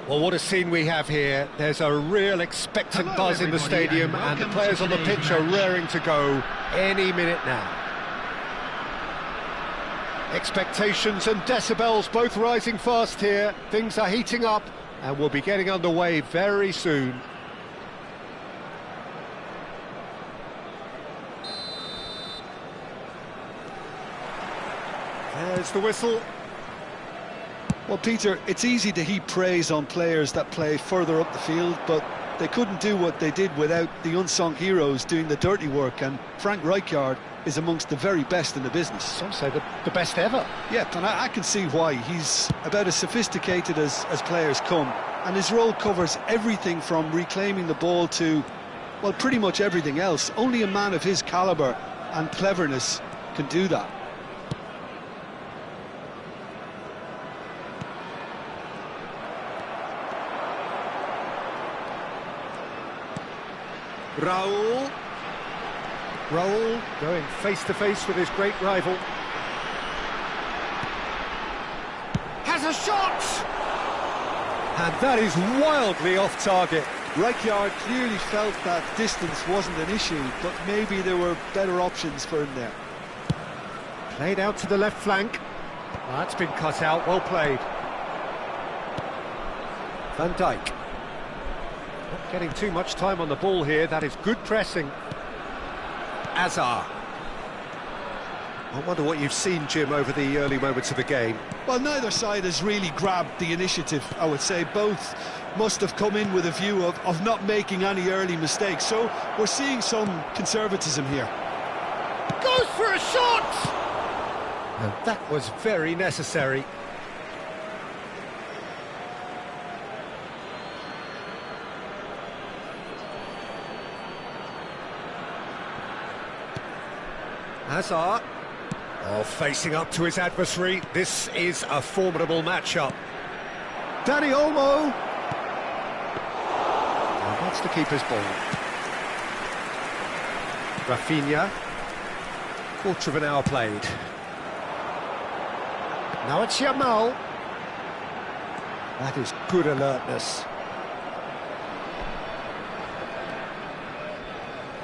Well, what a scene we have here. There's a real expectant buzz in the stadium, and the players on the pitch are raring to go any minute now. Expectations and decibels both rising fast here. Things are heating up, and we'll be getting underway very soon. There's the whistle. Well, Peter, it's easy to heap praise on players that play further up the field, but they couldn't do what they did without the unsung heroes doing the dirty work, and Frank Rijkaard is amongst the very best in the business. Some say the best ever. Yeah, and I can see why. He's about as sophisticated as players come, and his role covers everything from reclaiming the ball to, well, pretty much everything else. Only a man of his calibre and cleverness can do that. Raul going face-to-face with his great rival. Has a shot! And that is wildly off target. Rijkaard clearly felt that distance wasn't an issue, but maybe there were better options for him there. Played out to the left flank. Oh, that's been cut out, well played. Van Dijk. Not getting too much time on the ball here, that is good pressing. Azar. I wonder what you've seen, Jim, over the early moments of the game. Well, neither side has really grabbed the initiative, I would say. Both must have come in with a view of not making any early mistakes, so we're seeing some conservatism here. Goes for a shot! And that was very necessary. Hazard. Oh, facing up to his adversary. This is a formidable matchup. Dani Olmo. And that's the keeper's ball. Rafinha. Quarter of an hour played. Now it's Yamal. That is good alertness.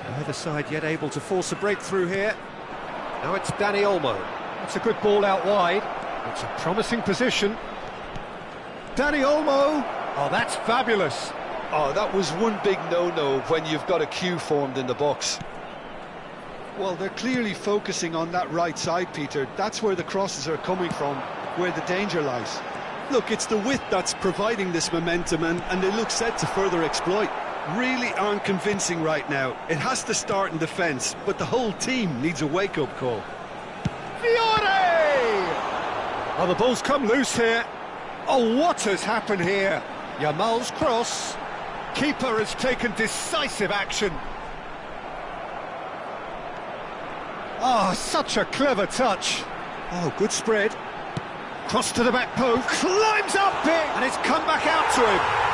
Neither side yet able to force a breakthrough here. Now it's Dani Olmo. That's a good ball out wide. It's a promising position. Dani Olmo. Oh, that's fabulous. Oh, that was one big no-no when you've got a queue formed in the box. Well, they're clearly focusing on that right side, Peter. That's where the crosses are coming from, where the danger lies. Look, it's the width that's providing this momentum, and they look set to further exploit. Really aren't convincing right now. It has to start in defence, but the whole team needs a wake-up call. Fiore! Oh, the ball's come loose here. Oh, what has happened here? Yamal's cross. Keeper has taken decisive action. Oh, such a clever touch. Oh, good spread. Cross to the back post. Climbs up big, and it's come back out to him.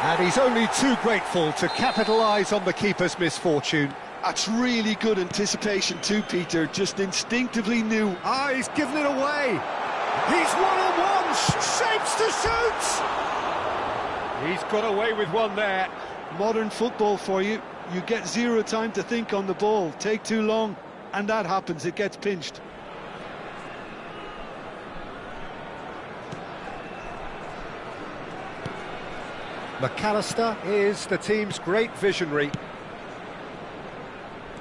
And he's only too grateful to capitalise on the keeper's misfortune. That's really good anticipation too, Peter. Just instinctively knew. Ah, he's given it away. He's one-on-one, shapes to shoot. He's got away with one there. Modern football for you. You get zero time to think on the ball. Take too long, and that happens. It gets pinched. McAllister is the team's great visionary.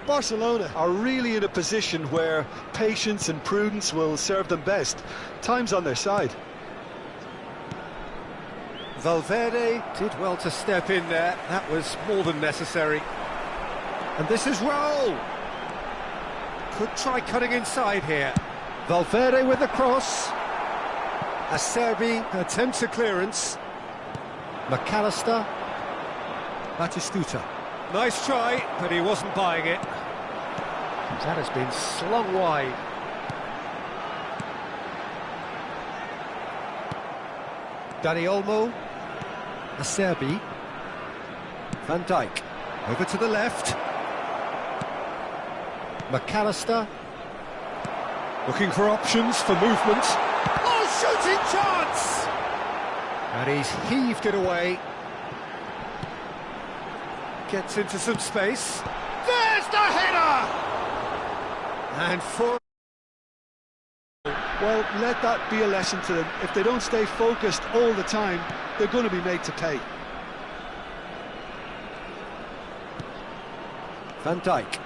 Barcelona are really in a position where patience and prudence will serve them best. Time's on their side. Valverde did well to step in there. That was more than necessary. And this is Raul. Could try cutting inside here. Valverde with the cross. Acerbi attempts a clearance. McAllister. Batistuta. Nice try, but he wasn't buying it. That has been slung wide. Dani Olmo. Acerbi. Van Dijk. Over to the left. McAllister. Looking for options for movement. Oh, shoots Chance! And he's heaved it away. Gets into some space. There's the header! And for... Well, let that be a lesson to them. If they don't stay focused all the time, they're going to be made to pay. Van Dijk.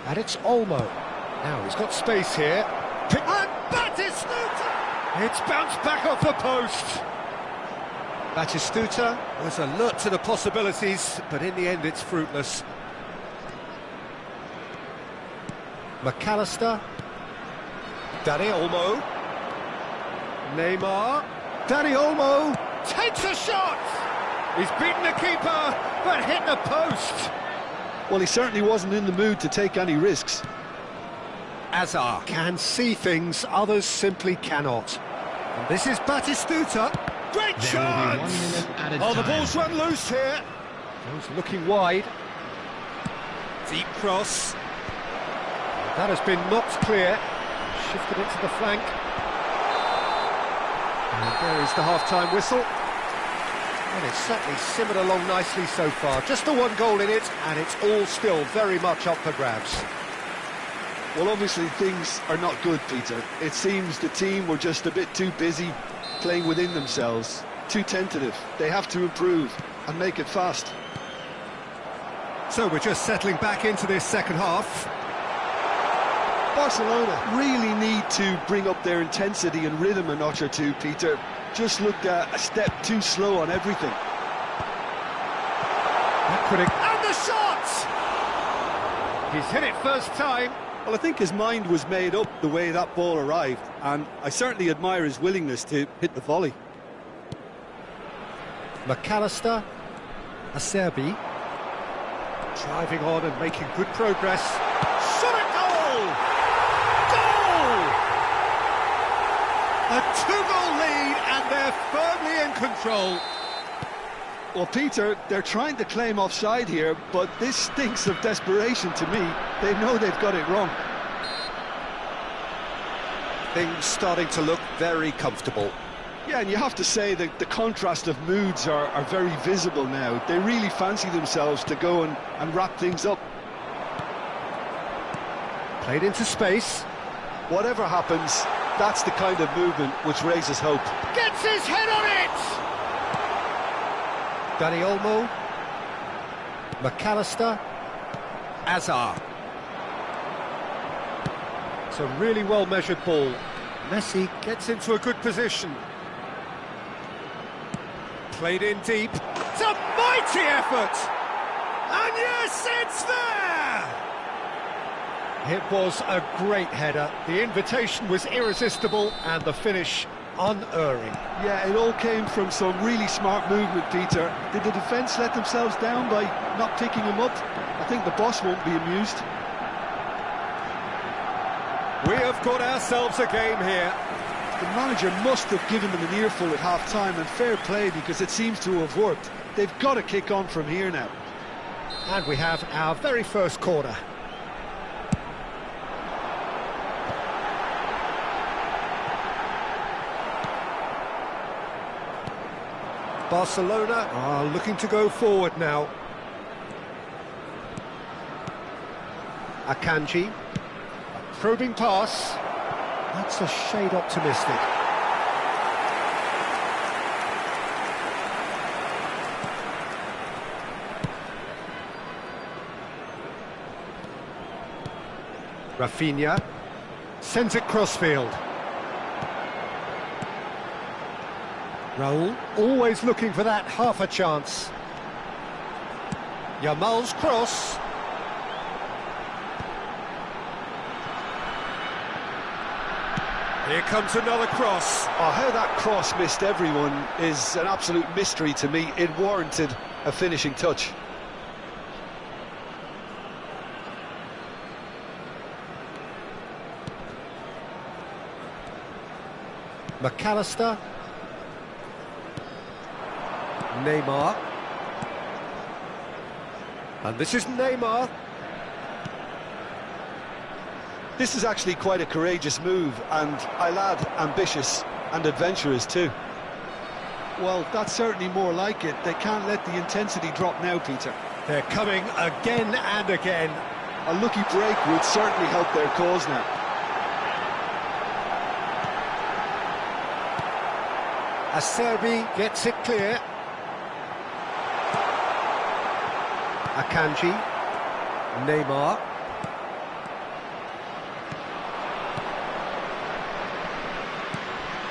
And it's Olmo. Now he's got space here. And Batistuta! It's bounced back off the post. Batistuta was alert to the possibilities, but in the end it's fruitless. McAllister. Dani Olmo. Neymar. Dani Olmo takes a shot! He's beaten the keeper, but hit the post. Well, he certainly wasn't in the mood to take any risks. Hazard can see things others simply cannot. And this is Batistuta. Great chance! Oh, the ball's run loose here. Goes looking wide. Deep cross. That has been knocked clear. Shifted it to the flank. And there is the half-time whistle. And it's certainly simmered along nicely so far. Just the one goal in it, and it's all still very much up for grabs. Well, obviously things are not good, Peter. It seems the team were just a bit too busy playing within themselves, too tentative. They have to improve and make it fast. So we're just settling back into this second half. Barcelona really need to bring up their intensity and rhythm a notch or two, Peter. Just looked a step too slow on everything. And the shot! He's hit it first time. Well, I think his mind was made up the way that ball arrived, and I certainly admire his willingness to hit the volley. McAllister, Acerbi, driving on and making good progress. Shot at goal! Goal! A two-goal lead, and they're firmly in control. Well, Peter, they're trying to claim offside here, but this stinks of desperation to me. They know they've got it wrong. Things starting to look very comfortable. Yeah, and you have to say that the contrast of moods are very visible now. They really fancy themselves to go and wrap things up. Played into space. Whatever happens, that's the kind of movement which raises hope. Gets his head on it! Dani Olmo, McAllister, Hazard. It's a really well-measured ball. Messi gets into a good position. Played in deep. It's a mighty effort! And yes, it's there! It was a great header. The invitation was irresistible and the finish unerring. Yeah, it all came from some really smart movement, Peter. Did the defence let themselves down by not picking him up? I think the boss won't be amused. We have got ourselves a game here. The manager must have given them an earful at half-time, and fair play, because it seems to have worked. They've got to kick on from here now. And we have our very first corner. Barcelona are looking to go forward now. Akanji, a probing pass. That's a shade optimistic. Rafinha sends it crossfield. Raul always looking for that half a chance. Yamal's cross. Here comes another cross. Oh, how that cross missed everyone is an absolute mystery to me. It warranted a finishing touch. McAllister. Neymar. And this is Neymar. This is actually quite a courageous move, and I'll add ambitious and adventurous too. Well, that's certainly more like it. They can't let the intensity drop now, Peter. They're coming again and again. A lucky break would certainly help their cause now. Acerbi gets it clear. Akanji. Neymar.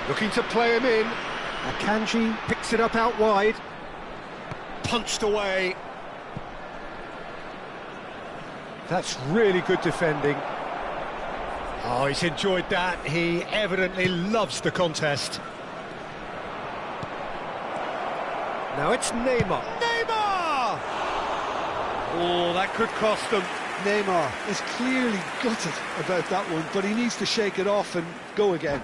Looking to play him in. Akanji picks it up out wide. Punched away. That's really good defending. Oh, he's enjoyed that. He evidently loves the contest. Now it's Neymar. Neymar! Oh, that could cost them. Neymar is clearly gutted about that one, but he needs to shake it off and go again.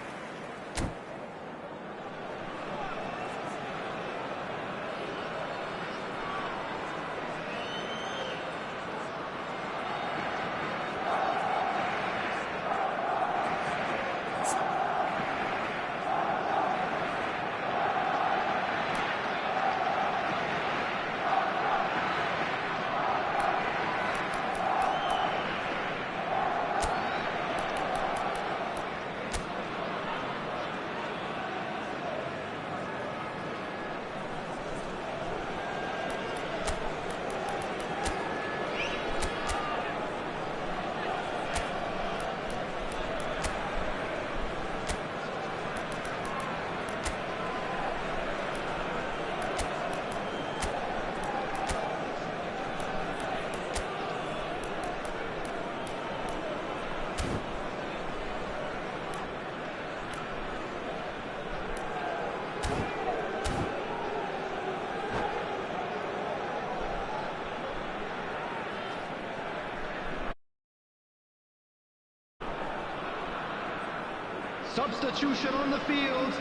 Substitution on the field.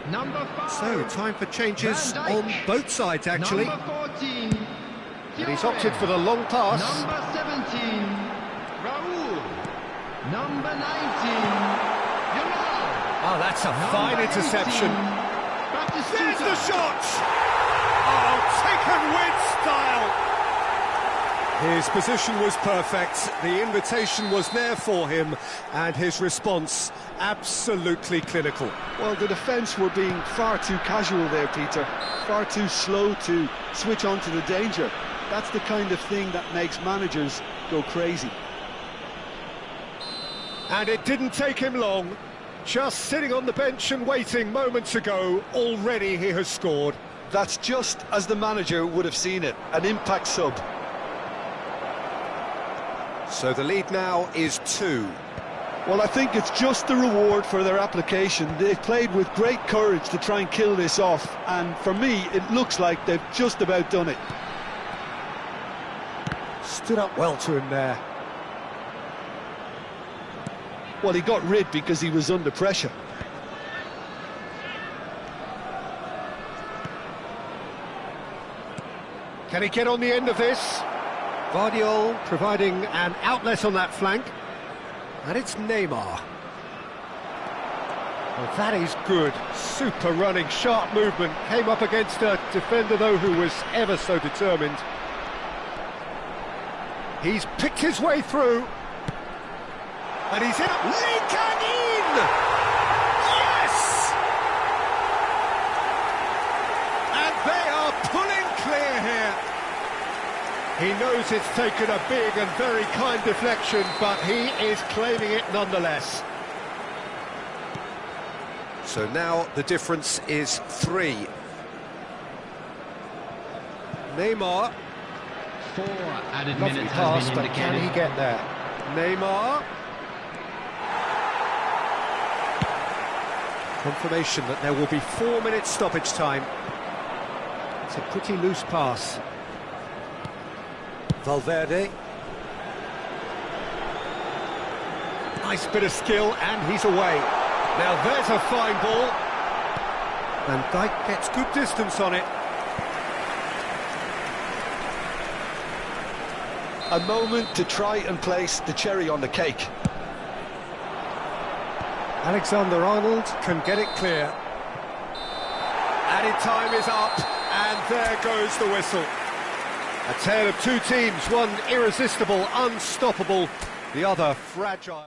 Number 5. So, time for changes on both sides, actually. Number 14. And he's opted for the long pass. Number 17. Raul. Number 19. Oh, that's a fine interception. There's the shot! Oh, taken with style. His position was perfect, the invitation was there for him, and his response absolutely clinical. Well, the defence were being far too casual there, Peter. Far too slow to switch on to the danger. That's the kind of thing that makes managers go crazy. And it didn't take him long. Just sitting on the bench and waiting moments ago, already he has scored. That's just as the manager would have seen it, an impact sub. So the lead now is 2. Well, I think it's just the reward for their application. They've played with great courage to try and kill this off, and for me, it looks like they've just about done it. Stood up well to him there. Well, he got rid because he was under pressure. Can he get on the end of this? Guardiola providing an outlet on that flank. And it's Neymar. Well, that is good. Super running, sharp movement. Came up against a defender, though, who was ever so determined. He's picked his way through. And he's in. Leaking in! Yes! And they are pulling clear here. He knows it's taken a big and very kind deflection, but he is claiming it nonetheless. So now the difference is 3. Neymar. 4 added Lovely minutes pass, has been but indicated. can he get there? Neymar. Confirmation that there will be 4 minutes stoppage time. It's a pretty loose pass. Valverde. Nice bit of skill, and he's away. Now there's a fine ball. And Dijk gets good distance on it. A moment to try and place the cherry on the cake. Alexander-Arnold can get it clear. Added time is up, and there goes the whistle. A tale of two teams, one irresistible, unstoppable, the other fragile.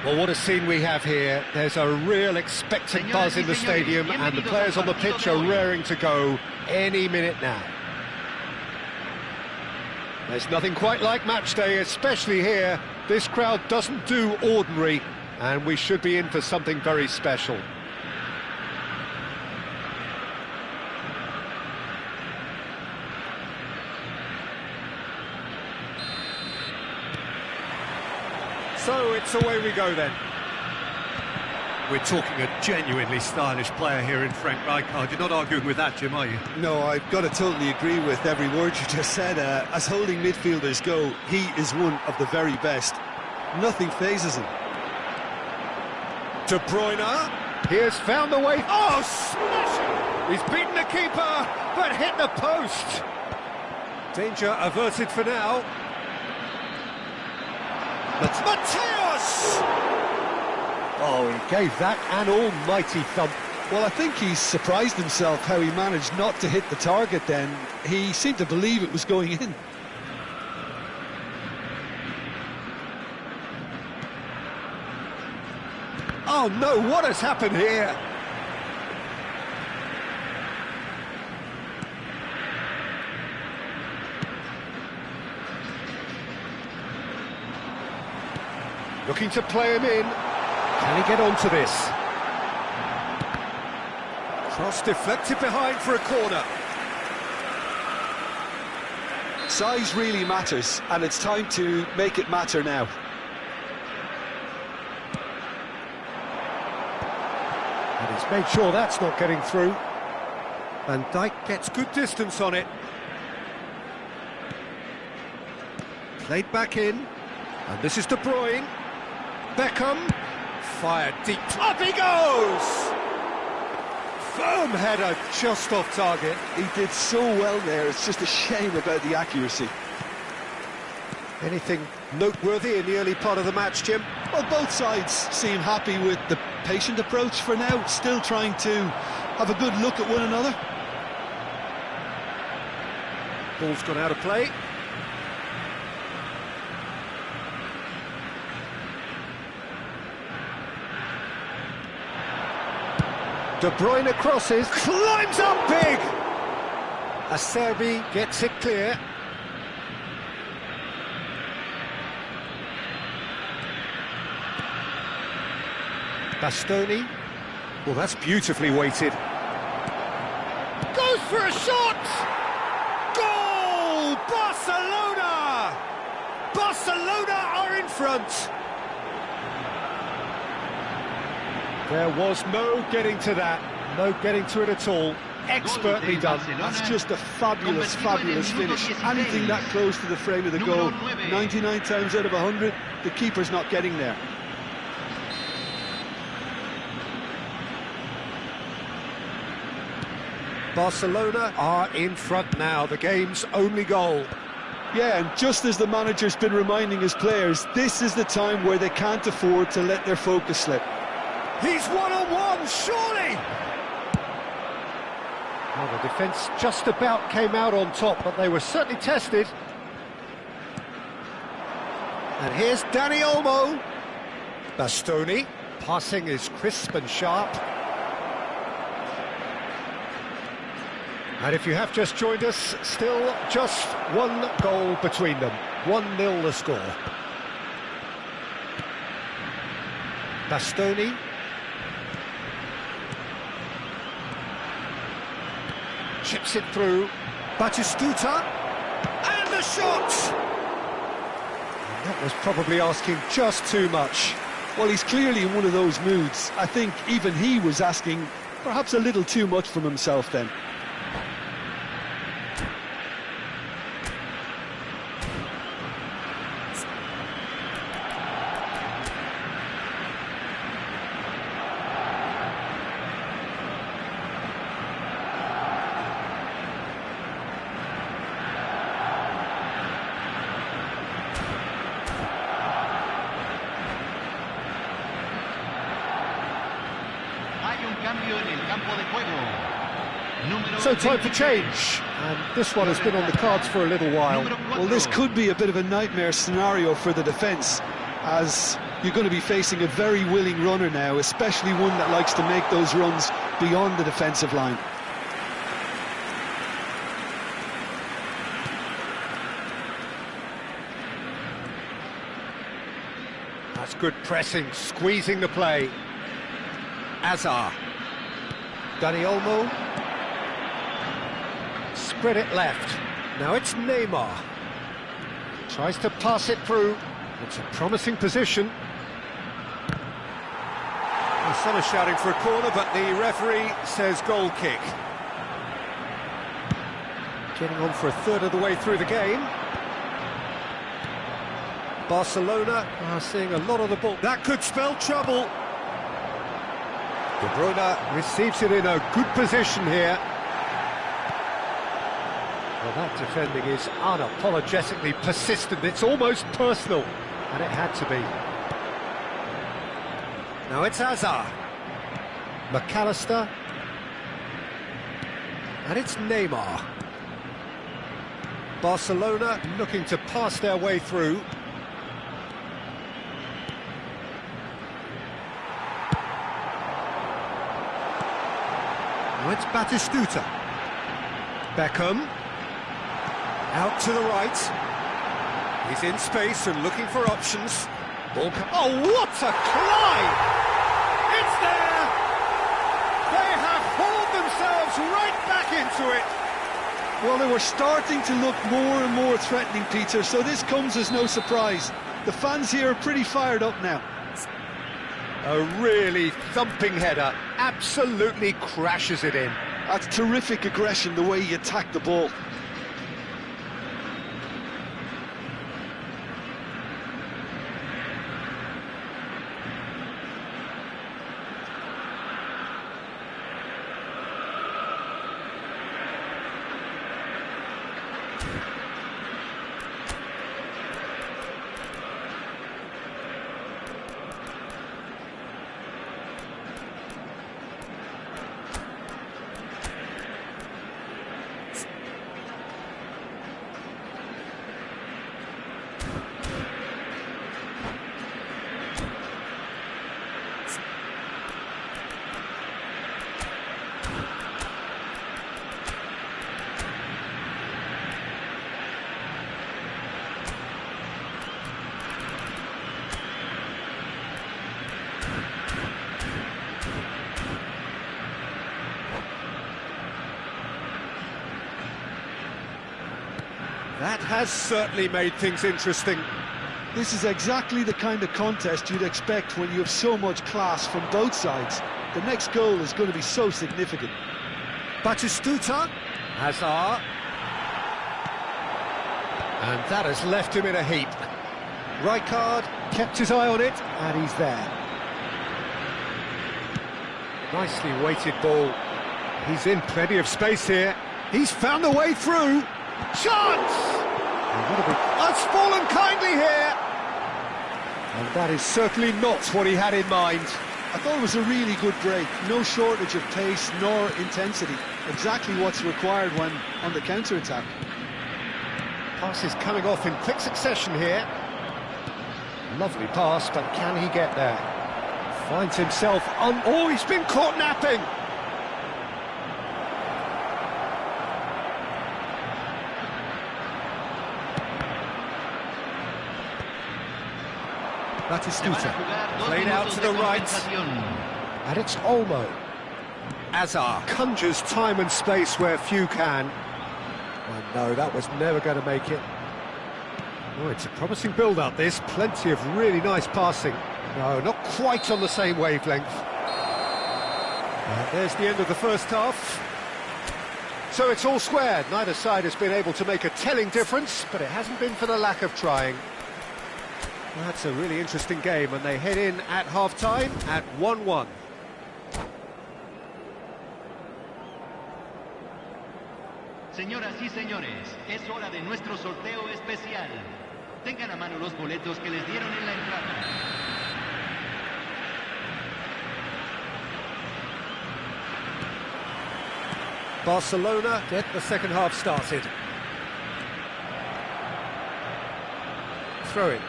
Well, what a scene we have here. There's a real expectant buzz in the stadium, and the players on the pitch are raring to go any minute now. There's nothing quite like match day, especially here. This crowd doesn't do ordinary, and we should be in for something very special. So it's away we go then. We're talking a genuinely stylish player here in Frank Rijkaard. You're not arguing with that, Jim, are you? No, I've got to totally agree with every word you just said. As holding midfielders go, he is one of the very best. Nothing phases him. De Bruyne, he has found the way. Oh, smashing! He's beaten the keeper, but hit the post. Danger averted for now. Mateus! Oh, he gave that an almighty thump. Well, I think he's surprised himself how he managed not to hit the target then. He seemed to believe it was going in. Oh no, what has happened here? Looking to play him in. Can he get onto this? Cross deflected behind for a corner. Size really matters, and it's time to make it matter now. And he's made sure that's not getting through. Van Dijk gets good distance on it. Played back in. And this is De Bruyne. Beckham. Fired deep. Up he goes! Firm header just off target. He did so well there, it's just a shame about the accuracy. Anything noteworthy in the early part of the match, Jim? Well, both sides seem happy with the patient approach for now, still trying to have a good look at one another. Ball's gone out of play. De Bruyne crosses, climbs up big! Acerbi gets it clear. Bastoni. Well, that's beautifully weighted. Goes for a shot! Goal! Barcelona! Barcelona are in front! There was no getting to that, no getting to it at all. Expertly done. That's just a fabulous, fabulous finish. Anything that close to the frame of the goal, 99 times out of 100, the keeper's not getting there. Barcelona are in front now, the game's only goal. Yeah, and just as the manager's been reminding his players, this is the time where they can't afford to let their focus slip. He's one-on-one, surely! Well, the defence just about came out on top, but they were certainly tested. And here's Dani Olmo. Bastoni, passing is crisp and sharp. And if you have just joined us, still just one goal between them. 1-0 the score. Bastoni. Chips it through. Batistuta. And the shot! And that was probably asking just too much. Well, he's clearly in one of those moods. I think even he was asking perhaps a little too much from himself then. So time for change, and this one has been on the cards for a little while. Well, this could be a bit of a nightmare scenario for the defence, as you're going to be facing a very willing runner now, especially one that likes to make those runs beyond the defensive line. That's good pressing, squeezing the play. Azar. Dani Olmo. Spread it left. Now it's Neymar. Tries to pass it through. It's a promising position. Well, some are shouting for a corner, but the referee says goal kick. Getting on for a third of the way through the game. Barcelona are seeing a lot of the ball. That could spell trouble. De Bruyne receives it in a good position here. Well, that defending is unapologetically persistent. It's almost personal, and it had to be. Now it's Azar. McAllister. And it's Neymar. Barcelona looking to pass their way through. Now it's Batistuta. Beckham. Out to the right. He's in space and looking for options. Ball oh, what a climb! It's there! They have hauled themselves right back into it. Well, they were starting to look more and more threatening, Peter, so this comes as no surprise. The fans here are pretty fired up now. A really thumping header, absolutely crashes it in. That's terrific aggression, the way he attacked the ball. That has certainly made things interesting. This is exactly the kind of contest you'd expect when you have so much class from both sides. The next goal is going to be so significant. Batistuta, Hazard. And that has left him in a heap. Rijkaard kept his eye on it, and he's there. Nicely weighted ball. He's in plenty of space here. He's found the way through. Chance! That's fallen kindly here! And that is certainly not what he had in mind. I thought it was a really good break. No shortage of pace nor intensity. Exactly what's required when on the counter-attack. Passes coming off in quick succession here. Lovely pass, but can he get there? Finds himself on... Oh, he's been caught napping! Batistuta, played out to the right, and it's Olmo. Hazard conjures time and space where few can. Oh no, that was never going to make it. Oh, it's a promising build-up, this. Plenty of really nice passing. No, not quite on the same wavelength. And there's the end of the first half. So it's all squared. Neither side has been able to make a telling difference, but it hasn't been for the lack of trying. That's a really interesting game, and they head in at half-time at 1-1. Señoras y señores, es hora de nuestro sorteo especial. Tengan a mano los boletos que les dieron en la entrada. Barcelona get the second half started. Throw it.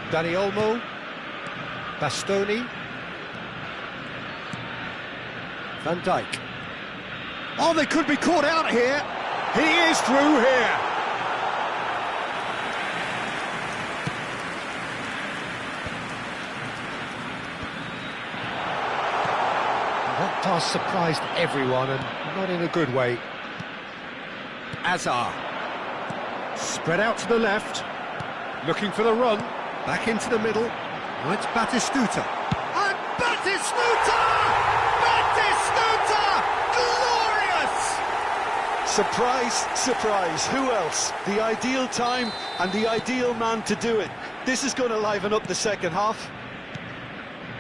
Dani Olmo, Bastoni, Van Dijk. Oh, they could be caught out here. He is through here. That pass surprised everyone, and not in a good way. Hazard. Spread out to the left. Looking for the run. Back into the middle. Oh, it's Batistuta. And Batistuta! Batistuta! Glorious! Surprise, surprise. Who else? The ideal time and the ideal man to do it. This is going to liven up the second half.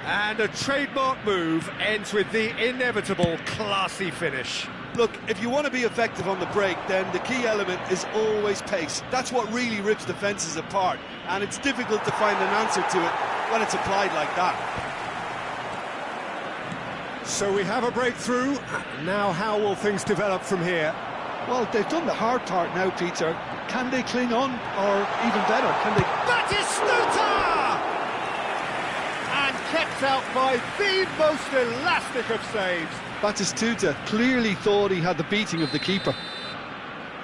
And a trademark move ends with the inevitable classy finish. Look, if you want to be effective on the break, then the key element is always pace. That's what really rips defences apart, and it's difficult to find an answer to it when it's applied like that. So we have a breakthrough. Now how will things develop from here? Well, they've done the hard part now, Peter. Can they cling on, or even better, can they... Batistuta! And kept out by the most elastic of saves. Batistuta clearly thought he had the beating of the keeper.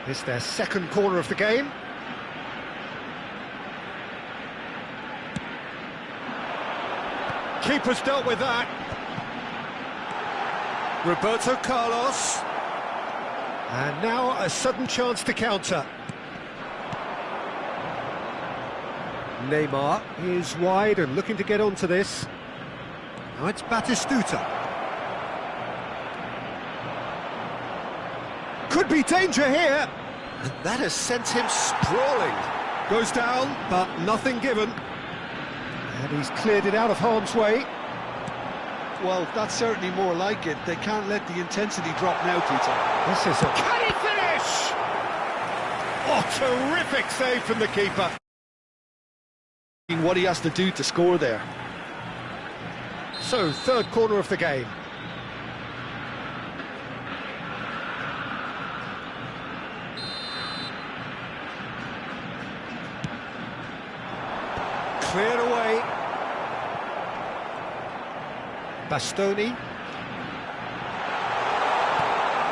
It's their second corner of the game. Keeper's dealt with that. Roberto Carlos. And now a sudden chance to counter. Neymar is wide and looking to get onto this. Now it's Batistuta. Could be danger here. And that has sent him sprawling. Goes down, but nothing given. And he's cleared it out of harm's way. Well, that's certainly more like it. They can't let the intensity drop now, Peter. This is a... Can he finish? Oh, terrific save from the keeper. What he has to do to score there. So, third corner of the game. Cleared away. Bastoni.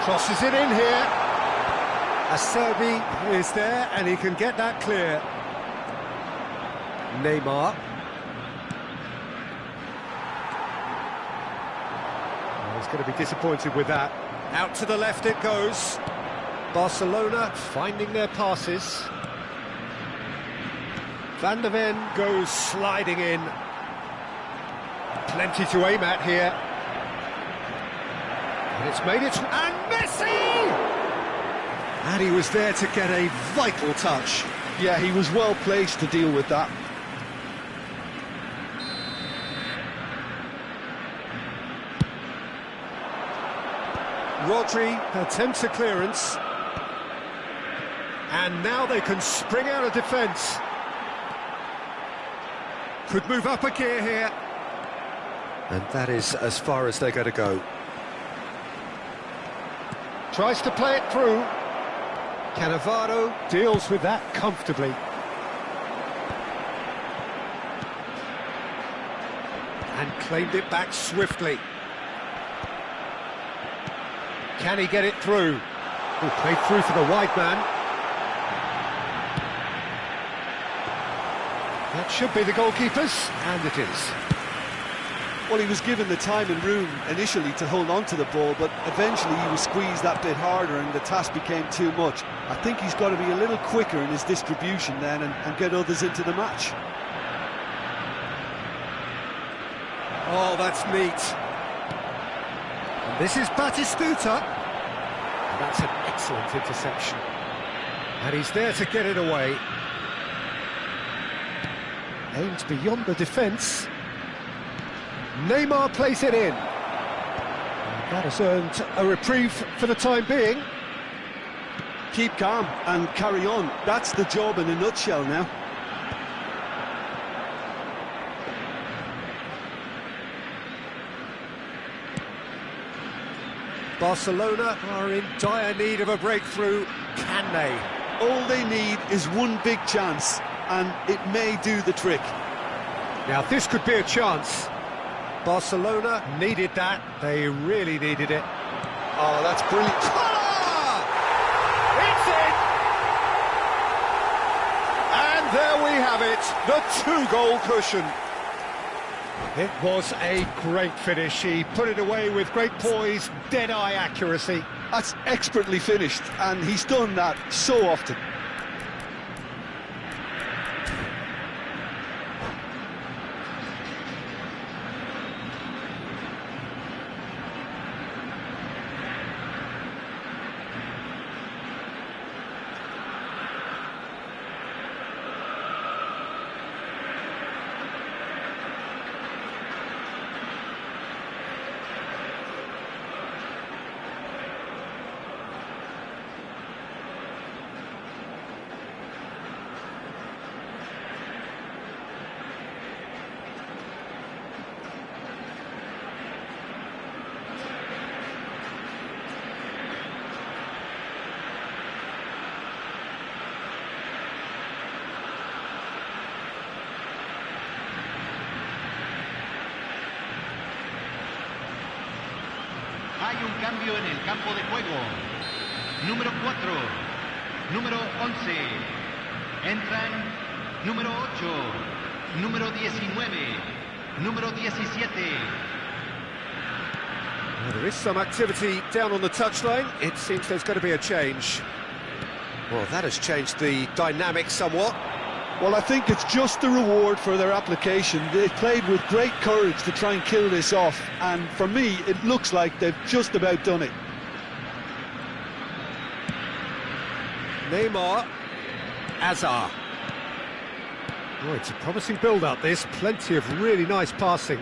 Crosses it in here. Acerbi is there and he can get that clear. Neymar. Oh, he's going to be disappointed with that. Out to the left it goes. Barcelona finding their passes. Van der Ven goes sliding in. Plenty to aim at here. And it's made it... And Messi! And he was there to get a vital touch. Yeah, he was well placed to deal with that. Rodri attempts a clearance. And now they can spring out of defence. Could move up a gear here. And that is as far as they're going to go. Tries to play it through. Cannavaro deals with that comfortably. And claimed it back swiftly. Can he get it through? Oh, played through for the wide man. That should be the goalkeepers, and it is. Well, he was given the time and room initially to hold on to the ball, but eventually he was squeezed that bit harder and the task became too much. I think he's got to be a little quicker in his distribution then and get others into the match. Oh, that's neat. And this is Batistuta. And that's an excellent interception. And he's there to get it away. Aimed beyond the defence. Neymar plays it in. And that has earned a reprieve for the time being. Keep calm and carry on. That's the job in a nutshell now. Barcelona are in dire need of a breakthrough. Can they? All they need is one big chance, and it may do the trick. Now this could be a chance. Barcelona needed that. They really needed it. Oh, that's brilliant. It's in! And there we have it, the two-goal cushion. It was a great finish. He put it away with great poise, dead-eye accuracy. That's expertly finished, and he's done that so often. Hay un cambio en el campo de juego. Número 4, número 11. Entran número 8, número 19, número 17. Well, there is some activity down on the touchline. It seems there's going to be a change. Well, that has changed the dynamic somewhat. Well, I think it's just the reward for their application. They played with great courage to try and kill this off, and for me, it looks like they've just about done it. Neymar, Azar. Oh, it's a promising build-up, this. Plenty of really nice passing.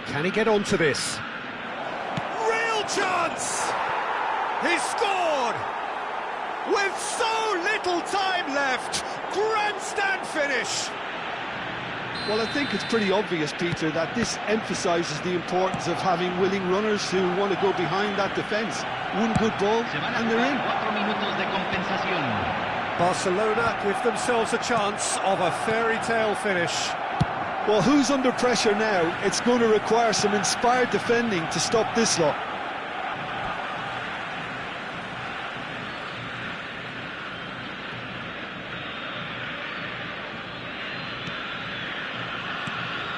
Can he get onto this? Real chance! He scored! With so little time left! Grandstand finish! Well, I think it's pretty obvious, Peter, that this emphasises the importance of having willing runners who want to go behind that defence. One good ball, and they're in. 4 minutos de compensación. Barcelona give themselves a chance of a fairy tale finish. Well, who's under pressure now? It's going to require some inspired defending to stop this lot.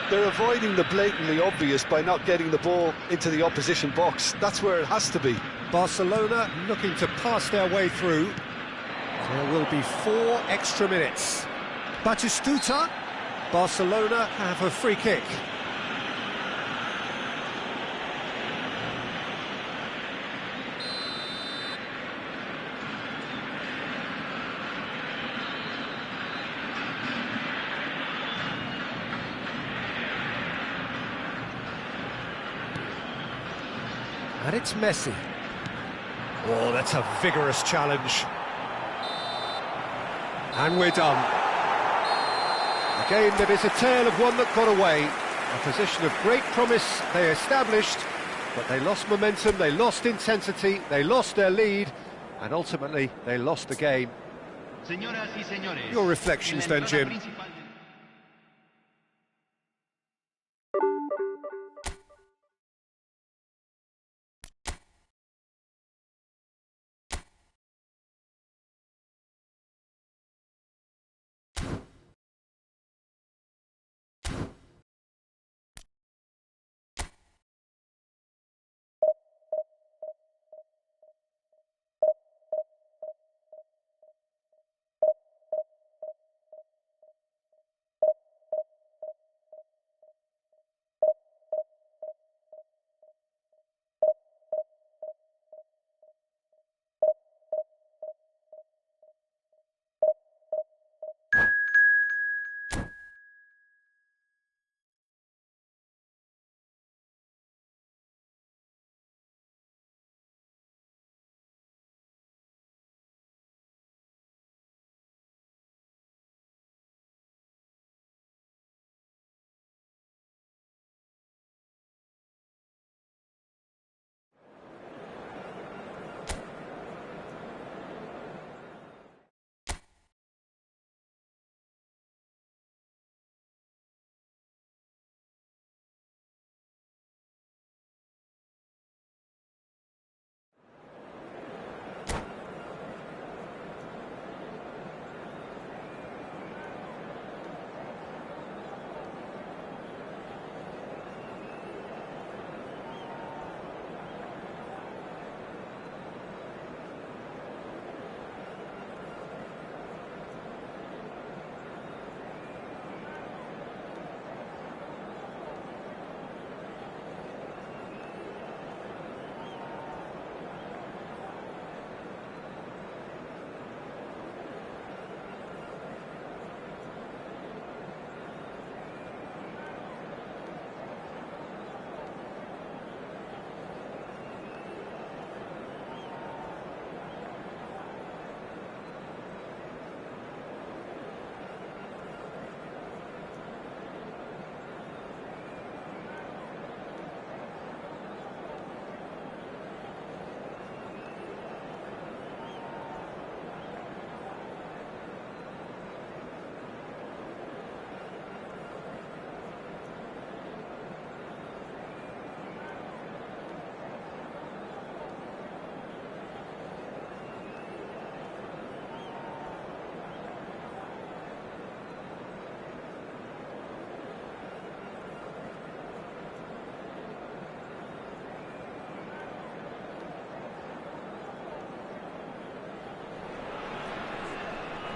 They're avoiding the blatantly obvious by not getting the ball into the opposition box. That's where it has to be. Barcelona looking to pass their way through. There will be 4 extra minutes. Batistuta. Barcelona have a free kick. And it's Messi. Oh, that's a vigorous challenge. And we're done. A game that is a tale of one that got away. A position of great promise they established, but they lost momentum, they lost intensity, they lost their lead, and ultimately they lost the game. Señoras y señores, Your reflections then, Jim.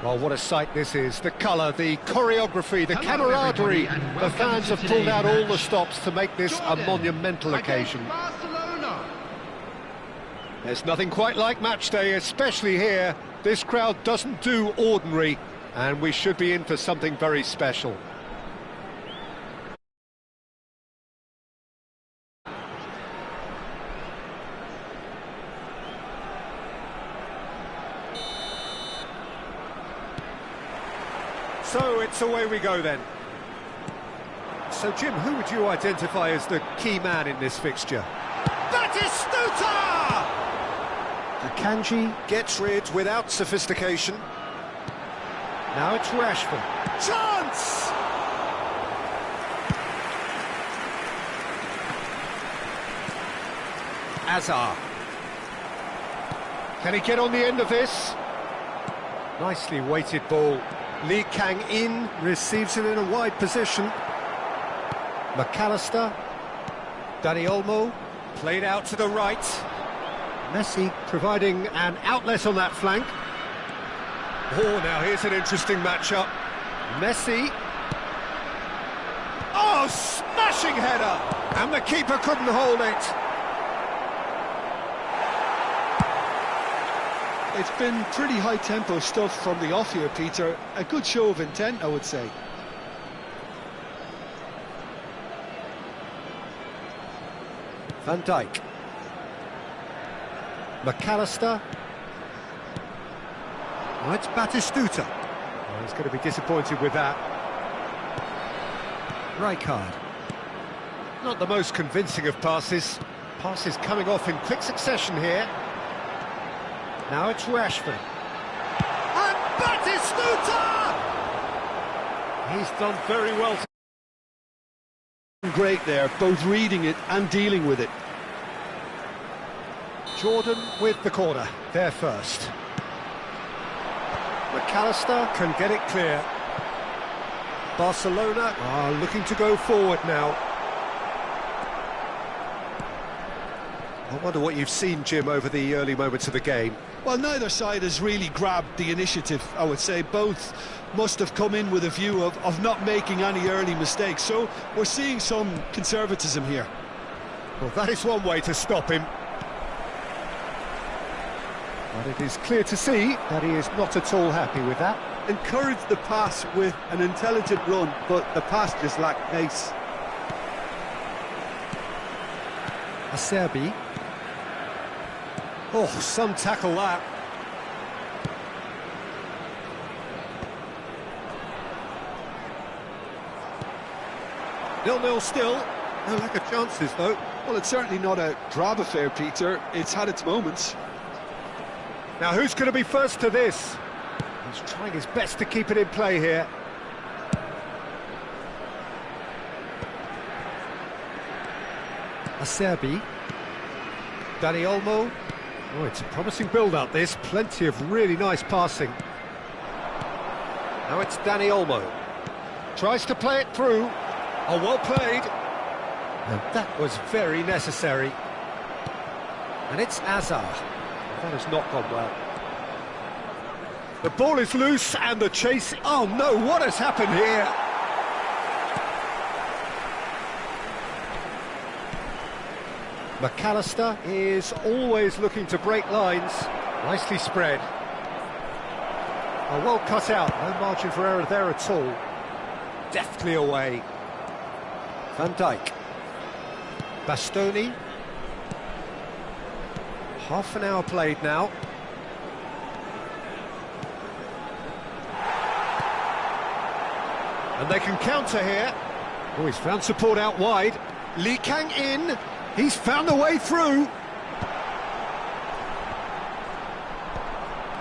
Well, what a sight this is. The colour, the choreography, the camaraderie. The fans have pulled out all the stops to make this a monumental occasion. There's nothing quite like match day, especially here. This crowd doesn't do ordinary, and we should be in for something very special. So it's away we go then. So Jim, who would you identify as the key man in this fixture? Batistuta! Akanji gets rid without sophistication. Now it's Rashford. Chance! Azar. Can he get on the end of this? Nicely weighted ball. Lee Kang-in receives it in a wide position. McAllister. Dani Olmo. Played out to the right. Messi providing an outlet on that flank. Oh, now here's an interesting matchup. Messi. Oh, smashing header! And the keeper couldn't hold it. It's been pretty high-tempo stuff from the off here, Peter. A good show of intent, I would say. Van Dijk. McAllister. Oh, it's Batistuta. Oh, he's going to be disappointed with that. Rijkaard. Not the most convincing of passes. Passes coming off in quick succession here. Now it's Rashford. And Batistuta! He's done very well. Great there, both reading it and dealing with it. Jordan with the corner, there first. McAllister can get it clear. Barcelona are looking to go forward now. I wonder what you've seen, Jim, over the early moments of the game. Well, neither side has really grabbed the initiative, I would say. Both must have come in with a view of not making any early mistakes. So we're seeing some conservatism here. Well, that is one way to stop him. But it is clear to see that he is not at all happy with that. Encouraged the pass with an intelligent run, but the pass just lacked pace. Acerbi. Oh, some tackle that. Nil-nil still. No lack of chances, though. Well, it's certainly not a drab affair, Peter. It's had its moments. Now, who's going to be first to this? He's trying his best to keep it in play here. Acerbi. Dani Olmo. Oh, it's a promising build-up, this. Plenty of really nice passing. Now it's Dani Olmo. Tries to play it through. Oh, well played. And that was very necessary. And it's Azar. That has not gone well. The ball is loose and the chase... Oh no, what has happened here? McAllister is always looking to break lines. Nicely spread. Oh, well cut out, no margin for error there at all. Deftly away. Van Dijk. Bastoni. Half an hour played now. And they can counter here. Oh, he's found support out wide. Lee Kang-in. He's found a way through.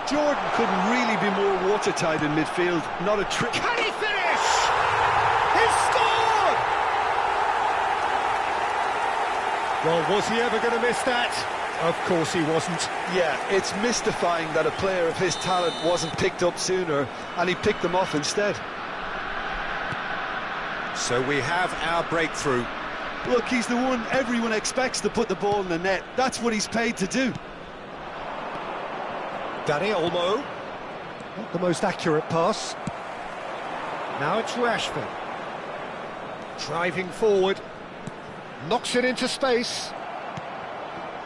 Jordan couldn't really be more watertight in midfield. Not a trick. Can he finish? He's scored! Well, was he ever going to miss that? Of course he wasn't. Yeah, it's mystifying that a player of his talent wasn't picked up sooner, and he picked them off instead. So we have our breakthrough. Look, he's the one everyone expects to put the ball in the net. That's what he's paid to do. Dani Olmo. Not the most accurate pass. Now it's Rashford. Driving forward. Knocks it into space.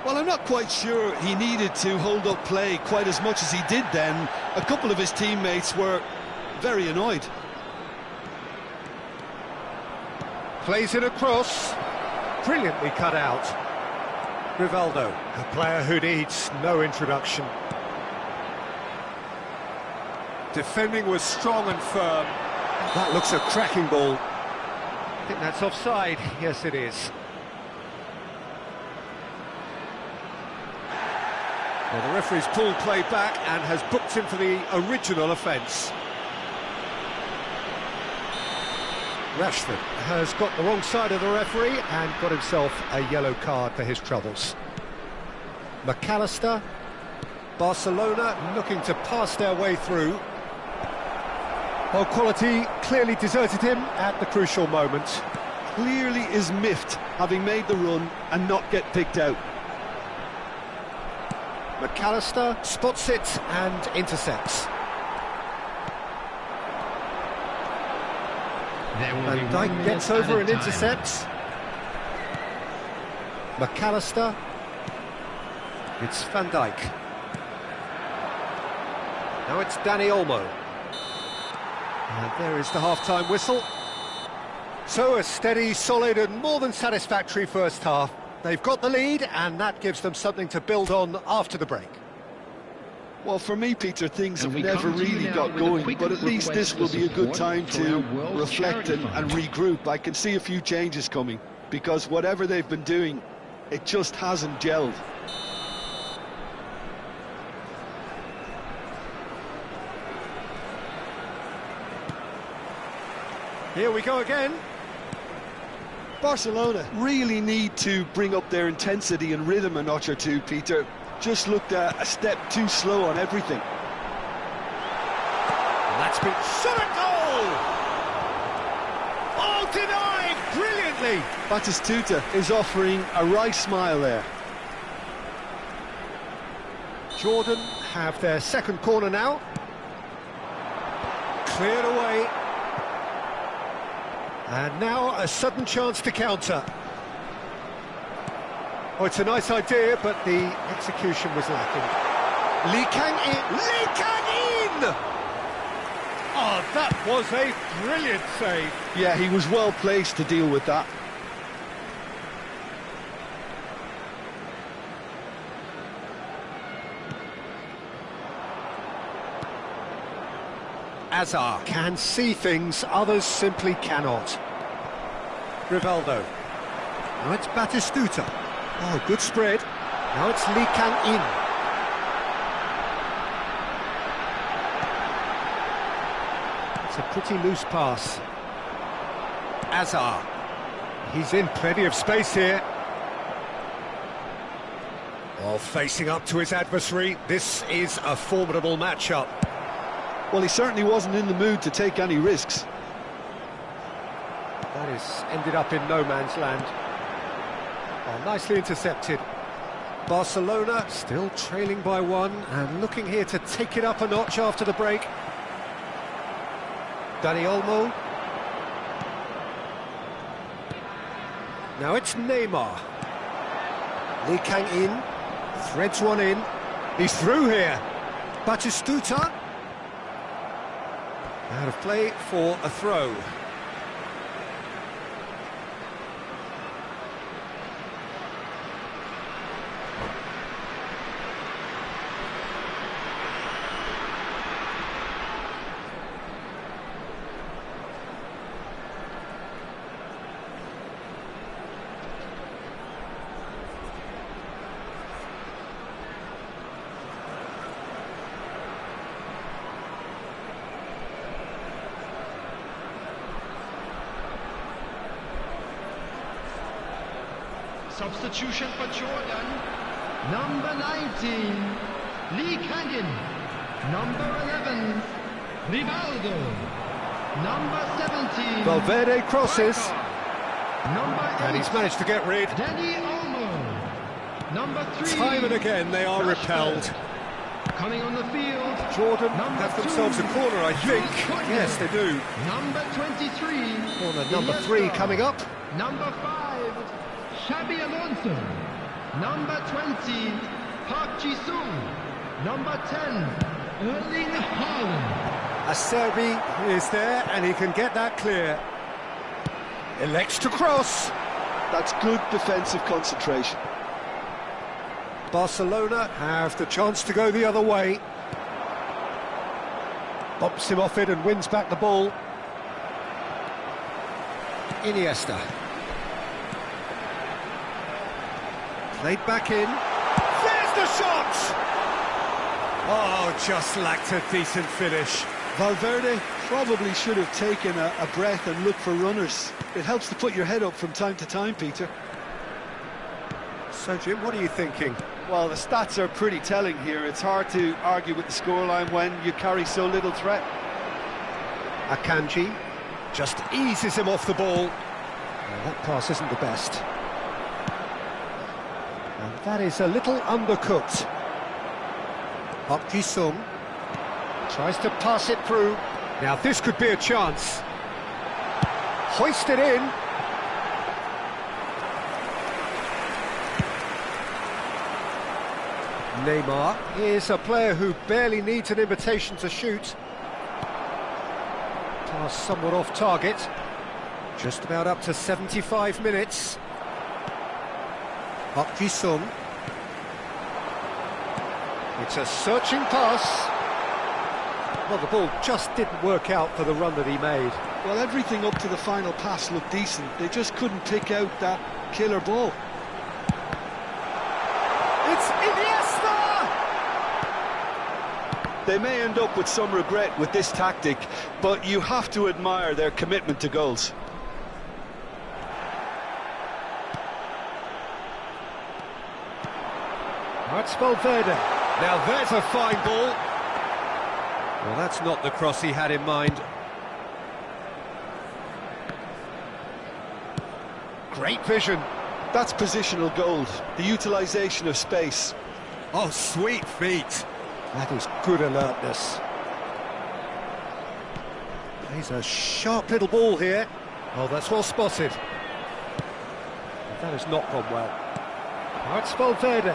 Well, I'm not quite sure he needed to hold up play quite as much as he did then. A couple of his teammates were very annoyed. Plays it across. Brilliantly cut out. Rivaldo, a player who needs no introduction. Defending was strong and firm. That looks a cracking ball. I think that's offside. Yes, it is. Well, the referee's pulled play back and has booked him for the original offence. Rashford has got the wrong side of the referee and got himself a yellow card for his troubles. McAllister, Barcelona looking to pass their way through. Well, quality clearly deserted him at the crucial moment. Clearly is miffed, having made the run and not get picked out. McAllister spots it and intercepts. Van Dijk gets over and intercepts. McAllister. It's Van Dijk. Now it's Dani Olmo. And there is the half-time whistle. So a steady, solid and more than satisfactory first half. They've got the lead and that gives them something to build on after the break. Well, for me, Peter, things have never really got going, but at least this will be a good time to reflect and regroup. I can see a few changes coming, because whatever they've been doing, it just hasn't gelled. Here we go again. Barcelona really need to bring up their intensity and rhythm a notch or two, Peter. Just looked a step too slow on everything. That's been shot at goal! Oh, denied brilliantly! Batistuta is offering a right smile there. Jordan have their second corner now. Cleared away. And now a sudden chance to counter. Oh, it's a nice idea, but the execution was lacking. Lee Kang in! Lee Kang in! Oh, that was a brilliant save. Yeah, he was well placed to deal with that. Azar can see things others simply cannot. Rivaldo. Now it's Batistuta. Oh, good spread. Now it's Lee Kang in. It's a pretty loose pass. Azar. He's in plenty of space here. Oh, facing up to his adversary. This is a formidable matchup. Well, he certainly wasn't in the mood to take any risks. That has ended up in no man's land. Oh, nicely intercepted. Barcelona still trailing by one and looking here to take it up a notch after the break. Dani Olmo. Now it's Neymar. Lee Kang in. Threads one in. He's through here. Batistuta. Out of play for a throw. Substitution for Jordan. Number 19, Lee Kang. Number 11, Rivaldo. Number 17, Valverde crosses. Number 8, And he's managed to get rid. Dani Olmo. Number 3, Time and again they are Rashford. repelled. Coming on the field. Jordan Number have 2. themselves a corner, I think. Yes, they do. Number 23. Corner number 3 coming up. Number 5, Xabi Alonso. Number 20, Park Ji-sung. Number 10, Erling Haaland. Acerbi is there, and he can get that clear. Elects to cross. That's good defensive concentration. Barcelona have the chance to go the other way. Bumps him off it and wins back the ball. Iniesta. Played back in. There's the shot! Oh, just lacked a decent finish. Valverde probably should have taken a breath and looked for runners. It helps to put your head up from time to time, Peter. So, Jim, what are you thinking? Well, the stats are pretty telling here. It's hard to argue with the scoreline when you carry so little threat. Akanji just eases him off the ball. Well, that pass isn't the best. And that is a little undercooked. Park Ji-sung tries to pass it through. Now this could be a chance. Hoist it in. Neymar is a player who barely needs an invitation to shoot. Pass somewhat off target. Just about up to 75 minutes. Park Ji-sung. It's a searching pass. Well, the ball just didn't work out for the run that he made. Well, everything up to the final pass looked decent. They just couldn't pick out that killer ball. It's Iniesta! They may end up with some regret with this tactic, but you have to admire their commitment to goals. That's Valverde. Now there's a fine ball. Well, that's not the cross he had in mind. Great vision. That's positional gold, the utilisation of space. Oh, sweet feet. That is good alertness. He's a sharp little ball here. Oh, that's well spotted. That has not gone well. Now it's Valverde.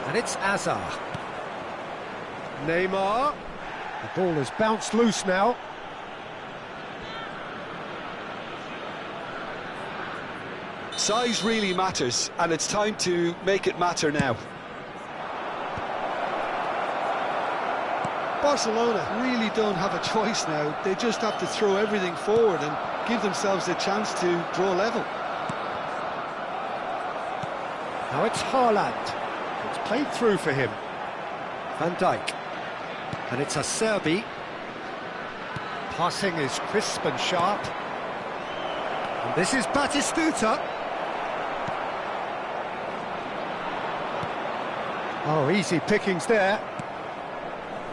And it's Azar. Neymar. The ball has bounced loose now. Size really matters, and it's time to make it matter now. Barcelona really don't have a choice now. They just have to throw everything forward and give themselves a chance to draw level. Now it's Haaland. It's played through for him. Van Dijk. And it's Acerbi. Passing is crisp and sharp. And this is Batistuta. Oh, easy pickings there.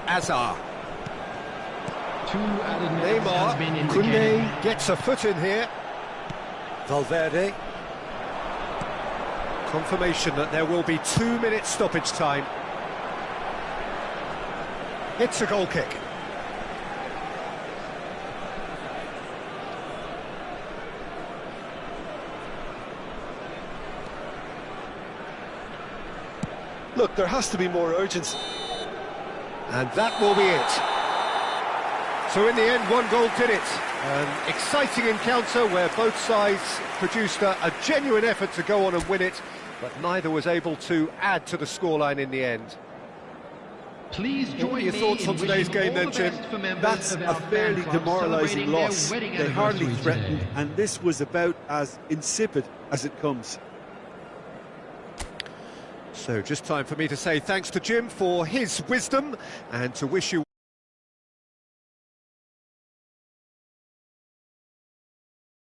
Azar. 2 added minutes has been Neymar. indicated. Koundé gets a foot in here. Valverde. Confirmation that there will be 2 minutes stoppage time. It's a goal kick. Look, there has to be more urgency. And that will be it. So in the end, 1 goal did it. An exciting encounter where both sides produced a genuine effort to go on and win it, but neither was able to add to the scoreline in the end. Please What are join your me thoughts in on today's wishing game all then, the Jim? best for members That's of a our fan fairly club demoralising celebrating their loss. wedding They hardly anniversary threatened, today. and this was about as insipid as it comes. So just time for me to say thanks to Jim for his wisdom and to wish you